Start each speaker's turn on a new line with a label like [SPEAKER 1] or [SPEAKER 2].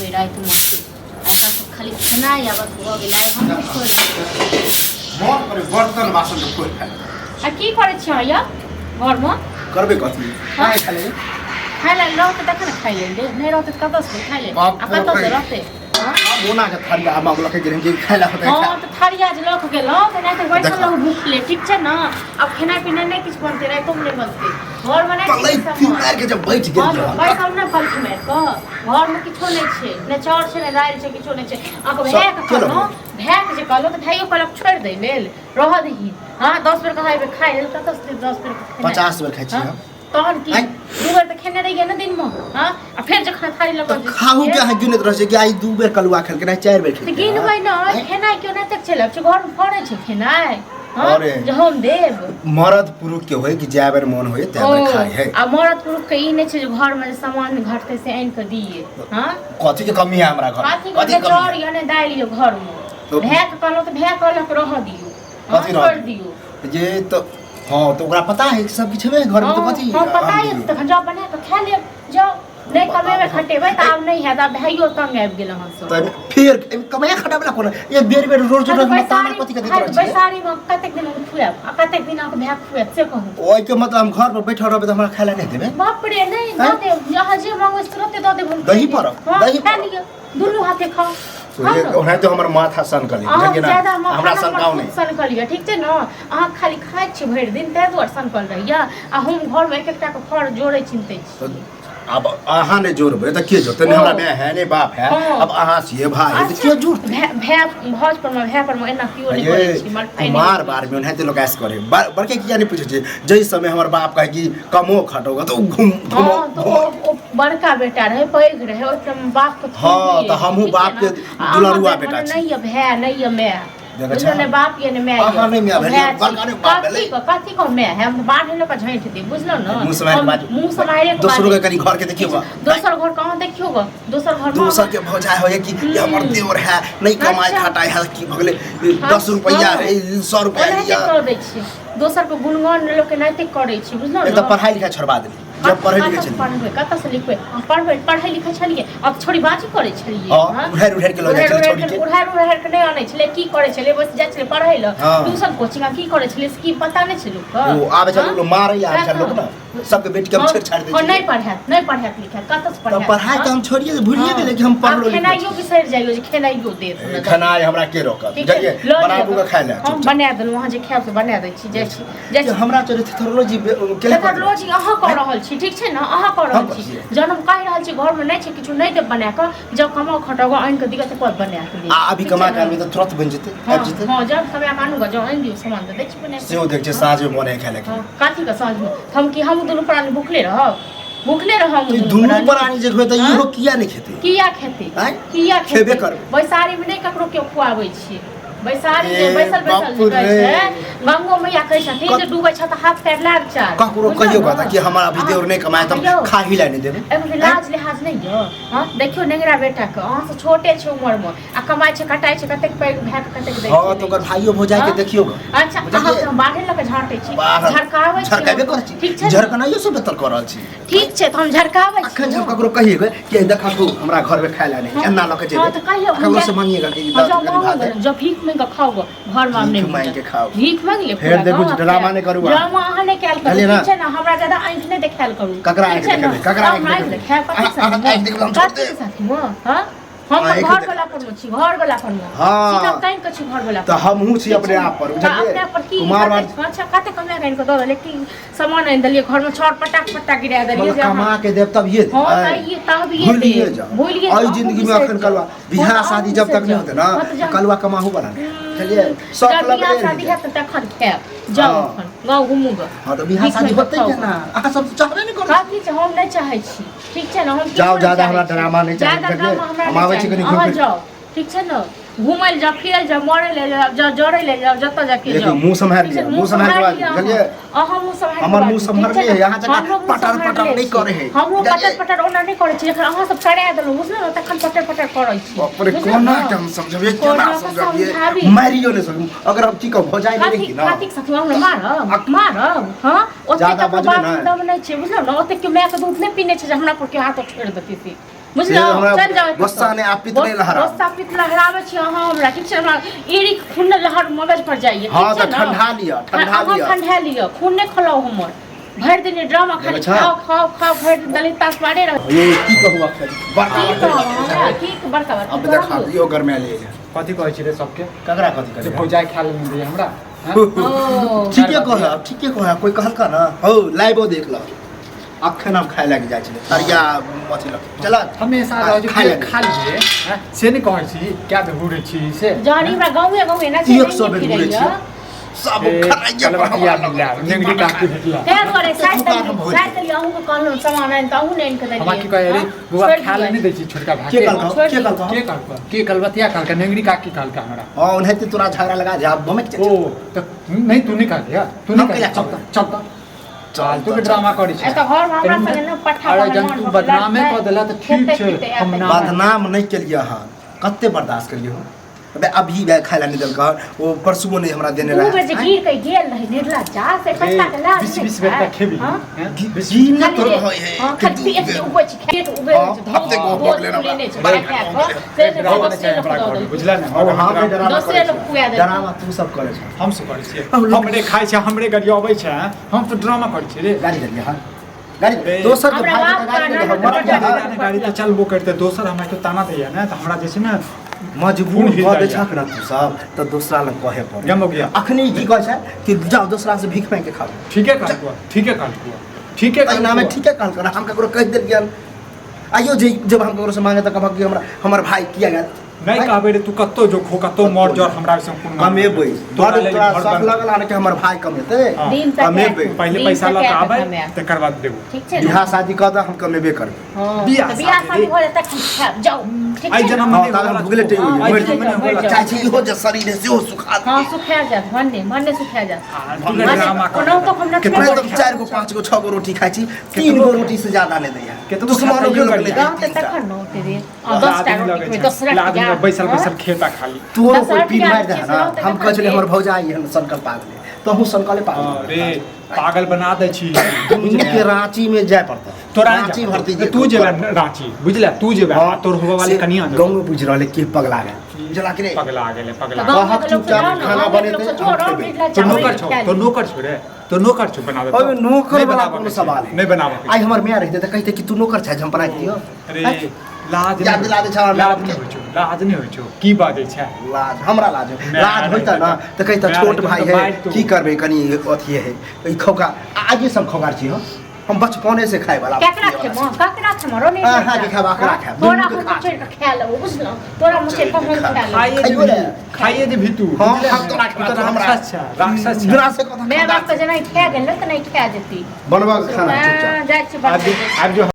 [SPEAKER 1] देबे रात में ऐसा सब खाली खाना या बस हो गेलै हम छोड़ देबै
[SPEAKER 2] मोर पर बर्तन बासन के खोल खाय
[SPEAKER 1] आ की करे छ या घर में
[SPEAKER 2] करबे कथी खाए खाले
[SPEAKER 1] खाइ ले रहते तक न खाइ ले नहीं रहते कतऽ से खाइ ले आ कतऽ से रहते
[SPEAKER 2] बोना के थारिया आमा लख के जे खाइला होतै
[SPEAKER 1] हां त थारिया जे लख गेलो त नहीं त बैठल रह भूख ले ठीक छै ना अब खाना पीना नहीं कुछ बनते रहे तुम नहीं बनते घर में
[SPEAKER 2] पल्लै क्यों मार के जब बैठ गेल
[SPEAKER 1] बैठल ना पल के मार के घर में किछो नहीं छै ने चाउर छै ने दाल छै किछो नहीं छै आको भए के कहलो भए के जे कहलो त भाइयो पलक छोड़ दे लेल रह दही हां 10 बेर कहै खाइ लेल कतऽ से 10 बेर
[SPEAKER 2] 50 बेर खाइ छी हम
[SPEAKER 1] तहन की दू बेर त खेने रहिए ना दिन में हां आ फिर जखन थारी लग
[SPEAKER 2] खाहू के है गिनत रह छै कि आई 2 बेर कलुआ खेल के ना 4 बेर खेल
[SPEAKER 1] त गिनबै ना खेनाइ क्यों नहीं तक चले छै घर में फड़ै छै खेनाइ
[SPEAKER 2] अरे
[SPEAKER 1] जो हम देव
[SPEAKER 2] मर्द पुरुष के होय कि जाय बेर मन होय तै बेर खाय है
[SPEAKER 1] आ मर्द पुरुष के ई नहीं छै जो घर में सामान घटते से आन के दिए हां
[SPEAKER 2] कथी के कमी है हमरा घर
[SPEAKER 1] कथी के चाउर या ने दाल यो घर में भए के कहलो त भए कहलक रह दियो
[SPEAKER 2] कथी
[SPEAKER 1] छोड़ दियो
[SPEAKER 2] ये तो हां तो ओकरा पता है सब किछ है घर में तो कथी
[SPEAKER 1] हां पता है त जाओ बना के खा ले जाओ नहीं कमेबे खटेबे त आब नहीं है त भाइयो तंग आबि गेल हन सब
[SPEAKER 2] त फिर कमाया खटाबला कोन ये बेर बेर रोज रोज में ताना कथी के देत रह छै
[SPEAKER 1] बैसारी में कतेक दिन खुआब आ कतेक दिन के भए खुआब से कहू
[SPEAKER 2] ओइ के मतलब हम घर पर बैठल रहबे त हमरा खाइला नहीं देबे
[SPEAKER 1] बाप रे नहीं द दे जहां जे मांगो तुरंत द दे
[SPEAKER 2] दही पर दही
[SPEAKER 1] खा लियो दुनू हाथे खाओ
[SPEAKER 2] ओना तो हमर माथा सन कर ली
[SPEAKER 1] ज्यादा
[SPEAKER 2] हमरा सन गाँव नहीं
[SPEAKER 1] सन कर लिया ठीक छै न अहाँ खाली खाइ छी भरि दिन तै दुआरे सन कर रहिया आ हम घर में एक एकटा के फड़ जोड़े चिनते छी
[SPEAKER 2] अब अहाँ ने जोड़बे त के जोड़ते हमरा में है ने बाप है अब अहाँ छिए भाई त के जोड़
[SPEAKER 1] भै भौज पर में भै पर में एना कियो नहीं करे छी
[SPEAKER 2] मार बार में ओनाते लोग ऐसे करे बड़के किया नहीं पूछे छै जई समय हमर बाप कहे कि कमो खटोगा तो घूम
[SPEAKER 1] तो बड़का बेटा रहे पैघ रहे ओतम बाप के
[SPEAKER 2] हां त हमहु बाप के दुलरुआ बेटा छी
[SPEAKER 1] नहीं भै नहीं मैं ने बाप ये ने मैं
[SPEAKER 2] अहाँ नहीं मैं भेलिए बड़का ने बाप भेलै
[SPEAKER 1] कथी को मैं हम बाढ़ न पर झैठ दे बुझलो न
[SPEAKER 2] मुंह समारे के
[SPEAKER 1] दूसरो
[SPEAKER 2] के कनी घर के देखियो
[SPEAKER 1] दोसर घर कहां देखियो ग दोसर घर
[SPEAKER 2] दोसर के भौजाय होय कि ये हमर देवर है नहीं कमाई खटाई है कि भगले 10 रुपया है 100 रुपया लिया
[SPEAKER 1] कर दै छी दोसर के गुणगान लोग के नैतिक करै छी बुझलो न
[SPEAKER 2] त पढ़ाई लिखाई छोड़बा देली जब पढ़े लिखे छली
[SPEAKER 1] पढ़बे कत से लिखबे हम पढ़े लिखे छलिए अब छोड़ी बाजी करे छलिए
[SPEAKER 2] हां उड़ार के लग जाय छली छोड़ी के
[SPEAKER 1] उड़ार के नहीं आनै छले की करे छले बस जाय छले पढ़ै ल ट्यूशन कोचिंग की करे छले की पता नहीं छलु क
[SPEAKER 2] ओ आबे छलु लोग मारै आ छल लोग न सबके बेटी के हम छेड़ दे
[SPEAKER 1] छी नहीं पढ़ै लिखै कत से पढ़ै
[SPEAKER 2] पढ़ाई त हम छोड़िए भूलिए गेले कि हम पढ़ लो
[SPEAKER 1] खेनाइयो बिसर जाइयो जे खेनाइयो दे
[SPEAKER 2] खाना हमरा के रोकत जइए बनाबू के खाइ ले
[SPEAKER 1] हम बना देलु वहां जे खाब से बना दै छी जे
[SPEAKER 2] हमरा चोरे थेरोलॉजी के
[SPEAKER 1] थेरोलॉजी अहाँ कर रहल छी ठीक छै न अहाँ कर रहल छी जन हम कहि रहल छी घर में नहीं छै किछु नहीं दे बना के जब कमाओ खटाओ आन के दिक्कत पर बना के दे
[SPEAKER 2] अभी कमा के आनबे त तुरंत बन जेते आबि जेते
[SPEAKER 1] हां जब कमा के आनू जो आन दियो सामान दे छी बना
[SPEAKER 2] सेओ देख छै साँझ में बने खाइ ले
[SPEAKER 1] काठी के साँझ में हम की हम दुनू प्राणी भूखले रहब
[SPEAKER 2] दुनू प्राणी जे होय त इहो किया नहीं खेते
[SPEAKER 1] किया
[SPEAKER 2] खेबे करबे
[SPEAKER 1] बैसारी में नहीं ककरो के खुआबै छी बैसारी जे बैसल कहै छै गंगो मैया कहै छथिन जे डूबै छ त हाथ पैर लाग चार
[SPEAKER 2] ककरो कहियो कहता कि हमरा अभी देवर नहीं कमाए त खा ही लाने देबे
[SPEAKER 1] एगो लाज लिहाज नहीं य हां देखियो नेगरा बेटा के अहाँ से छोटे छै उम्र में आ कमाई छै कटाई छै कतेक पैग भए के कतेक दै
[SPEAKER 2] हां तो ओकर भाइयो भौजाई के देखियो
[SPEAKER 1] अच्छा अहाँ बाहर लग झाटै छी झरकाबै छी
[SPEAKER 2] झरकाबे कर छी ठीक छै झरकनाइयो सब बेतर कर रहल छी
[SPEAKER 1] ठीक छै त हम झरकाबै छी
[SPEAKER 2] अखन जब ककरो कहिए कि देखा तू हमरा घर में खाय लाने एना ल के जेबे
[SPEAKER 1] हां त कहियो
[SPEAKER 2] ककरो से मांगिएगा कि
[SPEAKER 1] जब भीख में खाओ घर में नहीं
[SPEAKER 2] मांग के खाओ
[SPEAKER 1] भीख मांग ले
[SPEAKER 2] फिर देखो ड्रामा नहीं करू
[SPEAKER 1] ड्रामा अहाँ नहीं कैल करू ठीक छै ना हमरा ज्यादा आंख नहीं देखाल करू
[SPEAKER 2] ककरा आंख देखाल ककरा आंख
[SPEAKER 1] देखाल आंख देखलम छोड़ दे हां हम घर वाला पर छी घर वाला पर सीधा काइन के छी घर वाला
[SPEAKER 2] त हमहु छी अपने आप पर
[SPEAKER 1] अपने पर की अच्छा कते कमे काइन के दो लेकिन सामान आइन दलिए घर में छड़ पटा गिरा दलिए
[SPEAKER 2] कमा के देब तब ये
[SPEAKER 1] हां ये तब ये भूलिए
[SPEAKER 2] आई जिंदगी में अखन कलवा बियाह शादी जब तक नहीं होते ना कलवा कमाहू बना चलिए सब
[SPEAKER 1] बियाह शादी है त तखन खाए जाओ अपन गांव घुमूगा
[SPEAKER 2] हां तो बियाह शादी होतै के ना अहाँ सब चाहबे नहीं करू
[SPEAKER 1] काफी छै हम नहीं चाहै छी ठीक छै ना हम
[SPEAKER 2] जाओ ज्यादा हमरा ड्रामा नहीं चाहिए हम आबै छी कनी घुम
[SPEAKER 1] जाओ ठीक छै ना घुमैल जा फिरल जा मरे ले जा जोड़े ले जा जत जाके जाओ
[SPEAKER 2] मुंह संभाल लिया मुंह संभाल के बाद चलिए
[SPEAKER 1] अहाँ मुंह संभाल
[SPEAKER 2] हमर मुंह संभाल के यहां जका पटर नहीं करे है
[SPEAKER 1] हम पटर ओना नहीं करे छी जखन अहाँ सब करा देलु बुझलो ना तखन पटर करै छी
[SPEAKER 2] बाप रे कोना के हम समझबे केना समझबिए मारियो नहीं सकू अगर हम की कह भजाई नहीं की ना
[SPEAKER 1] काटिक सकू हम मारब हां ओते ज्यादा बजबे ना दम नहीं छै बुझलो ना ओते के मैं के दूध नहीं पीने छै जे हमरा पर के हाथ छोड़ देती थी बुझलो चल जाओ
[SPEAKER 2] गुस्सा ने आप पित नहीं लहरा
[SPEAKER 1] गुस्सा पित लहरावे छी अहाँ हमरा ठीक छै हमरा एड़ी खून लहर मगज पर जाइए
[SPEAKER 2] हां तो ठंडा लिया
[SPEAKER 1] ठंडा लिया खून ने खलाओ हमर भर दिन ड्रामा खाली खाओ भर दिन दलित तास मारे रह
[SPEAKER 2] ये की कहू अखन
[SPEAKER 1] बड़का की बड़का
[SPEAKER 2] अब देखा दियो घर में ले
[SPEAKER 3] कथि कहै छी रे सबके
[SPEAKER 2] ककरा कथि करे
[SPEAKER 3] भौजाई खा ले दे हमरा
[SPEAKER 2] ठीके कह कोई कहलका ना हो लाइवो देख ल अखन हम खाए लग जाय छले तरिया मथि लग चल
[SPEAKER 3] हमेशा खा लीजिए से नहीं कहै छी क्या तो हुरे छी से
[SPEAKER 1] जानी हमरा गांवे ना छै
[SPEAKER 2] 100 बेर हुरे छी सब खराइया
[SPEAKER 3] नेंगड़ी काट भेटला
[SPEAKER 1] क्या करे साइड लिया हूं को कहलो सामान आइन त हूं ने इनके दे
[SPEAKER 3] हम की कहे रे बुआ खा ले नहीं दै छी छोटका भाई के कलबतिया काल का नेंगड़ी काट की काल का हमरा
[SPEAKER 2] हां उन्हें तोरा झगड़ा लगा जा बमे के
[SPEAKER 3] ओ तो नहीं तू नहीं काट तू नहीं चल चल तू ड्रामा करी छै
[SPEAKER 1] त घर हमरा संगे न पठा
[SPEAKER 3] अरे जन तू बदनामे क देला त ठीक छै हम
[SPEAKER 2] बदनाम नहीं केलिए हां कत्ते बर्दाश्त करियो अबे अभी वे खाइला निकल का वो परसुओ नहीं हमरा देने रहा
[SPEAKER 1] ऊपर जे गिर के गेल रही निर्ला जा से कच्चा के ला
[SPEAKER 3] 20 बेर तक खेबी
[SPEAKER 2] जी न तो होय है
[SPEAKER 1] हां खाली एक ऊपर छी खेत उबे
[SPEAKER 2] हफ्ते को भोग लेने
[SPEAKER 3] बुझला ना
[SPEAKER 2] हां में
[SPEAKER 1] दूसरे लोग पुया दे
[SPEAKER 2] ड्रामा तू सब करे छ
[SPEAKER 3] हम सब करै छी हमरे खाइ छै हमरे गड़ी अबै छै हम तो ड्रामा करै छी रे
[SPEAKER 2] गाड़ी करिए हां गाड़ी दोसर के भाई
[SPEAKER 3] गाड़ी तो चलबो करते दोसर हमरा के ताना दैया ना त हमरा जे छै ना
[SPEAKER 2] मजबूर भ दे छक ना तू सब त दूसरा लग कहे पर
[SPEAKER 3] जम हो गया
[SPEAKER 2] अखनी की कहै छै कि जाओ दूसरा से भीख मांग के खाओ
[SPEAKER 3] ठीक है काल
[SPEAKER 2] नाम ठीक है काल कर हम ककरो कह देल गेल आइयो जब हम ककरो से मांगे त कहब कि हमरा हमर भाई किया गेल
[SPEAKER 3] नहीं कहबे रे तू कत्तो जो खो कत्तो मर जर हमरा से कोन
[SPEAKER 2] कमेबै तोरा सब लगल आने के हमर भाई कमेते कमेबै
[SPEAKER 3] पहले पैसा लगा आबै तकर बाद देबो
[SPEAKER 1] ठीक छै
[SPEAKER 2] बियाह शादी क द हम कमेबे करबै
[SPEAKER 1] बियाह शादी हो जाता खाब जाओ ठीक
[SPEAKER 3] आई
[SPEAKER 1] छै
[SPEAKER 3] जन्म में
[SPEAKER 2] ताला भुगले टे चाहे छी इहो जे शरीर है सेहो सुखा
[SPEAKER 1] हां सुखा जात मन्ने सुखा जात
[SPEAKER 3] ड्रामा
[SPEAKER 1] कोनो तो हम न
[SPEAKER 2] कितना तो 4 गो 5 गो 6 गो रोटी खाइ छी 3 गो रोटी से ज्यादा नहीं दैया
[SPEAKER 3] के तो
[SPEAKER 2] दुश्मनों के लोग
[SPEAKER 1] गांव ते तखन न तेरे 10 टा रोटी में 10 रख
[SPEAKER 3] बैसल खेता खाली
[SPEAKER 2] तोरो कोई पीट मार दे ना हम कह छले हमर भौजाई हम संकल्प पागल तो हम संकल्प पागल
[SPEAKER 3] रे पागल बना दे छी
[SPEAKER 2] के रांची में जाय पड़ता
[SPEAKER 3] तो
[SPEAKER 2] रांची भर्ती
[SPEAKER 3] तू जेबे रांची बुझला तू जेबे तोर होवा वाली कनिया
[SPEAKER 2] गांव में बुझ रहले के पगला गए जला के
[SPEAKER 3] पगला गेले पगला
[SPEAKER 2] कहत चुपचाप खाना बनेते
[SPEAKER 3] तो नौकर छो रे तो नौकर छो बना दे
[SPEAKER 2] ओए नौकर वाला कोनो सवाल है
[SPEAKER 3] नहीं बनावा
[SPEAKER 2] आई हमर मियां रहते त कहते कि तू नौकर छ हम बना दियो
[SPEAKER 3] अरे लाज
[SPEAKER 2] याद दिला दे छ
[SPEAKER 3] लाज नहीं होइ छो की बात छै
[SPEAKER 2] लाज हमरा लाज होइता ना त कहता छोट भाई है की करबे कनी अथी है ई खौका आगे सब खौगार छी हो हम बचपने से खाए वाला
[SPEAKER 1] ककरा खे मरो नहीं
[SPEAKER 2] हां के खाबा करा खा
[SPEAKER 1] तोरा हम मुझे खा लो बुझलो तोरा मुझे पहुंच खा लो
[SPEAKER 3] खाइए दे भी तू
[SPEAKER 2] हम तोरा खा हमरा
[SPEAKER 3] राक्षस
[SPEAKER 2] बिना से कथा
[SPEAKER 1] मैं बाप के जना खा गेल त नहीं खा देती
[SPEAKER 2] बनवा खाना चुपचाप
[SPEAKER 1] जाय छी
[SPEAKER 3] अब जो